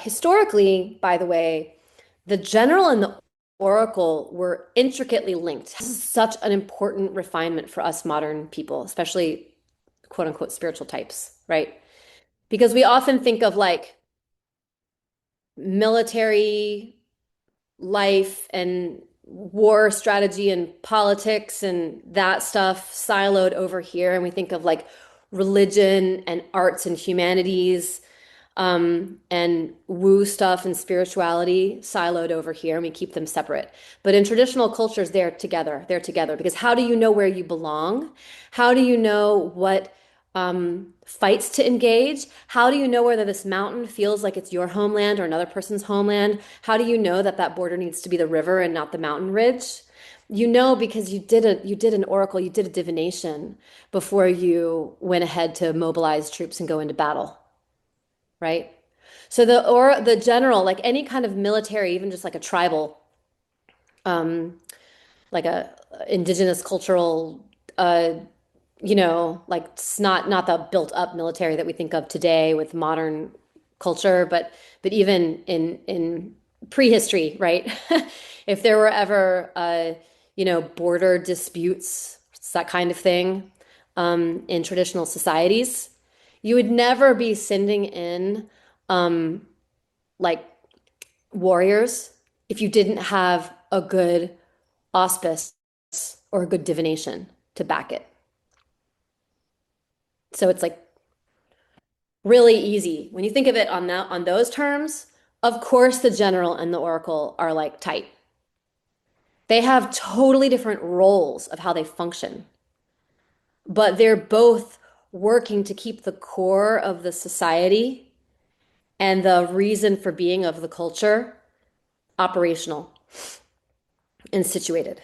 historically, by the way, the general and the oracle were intricately linked. This is such an important refinement for us modern people, especially quote unquote spiritual types, right? Because we often think of like military life and war strategy and politics and that stuff siloed over here. And we think of like religion and arts and humanities and woo stuff and spirituality siloed over here, and we keep them separate. But in traditional cultures, they're together. They're together because how do you know where you belong? How do you know what fights to engage? How do you know whether this mountain feels like it's your homeland or another person's homeland? How do you know that that border needs to be the river and not the mountain ridge? You know because you did an oracle, you did a divination before you went ahead to mobilize troops and go into battle, right? So the general, like any kind of military, even just like a tribal, um, like a indigenous cultural, like it's not the built up military that we think of today with modern culture, but even in prehistory, right? If there were ever border disputes, it's that kind of thing, in traditional societies, you would never be sending in um, like warriors if you didn't have a good auspice or a good divination to back it. So it's like really easy. When you think of it on those terms, of course the general and the oracle are like tight. They have totally different roles of how they function, but they're both working to keep the core of the society and the reason for being of the culture operational and situated.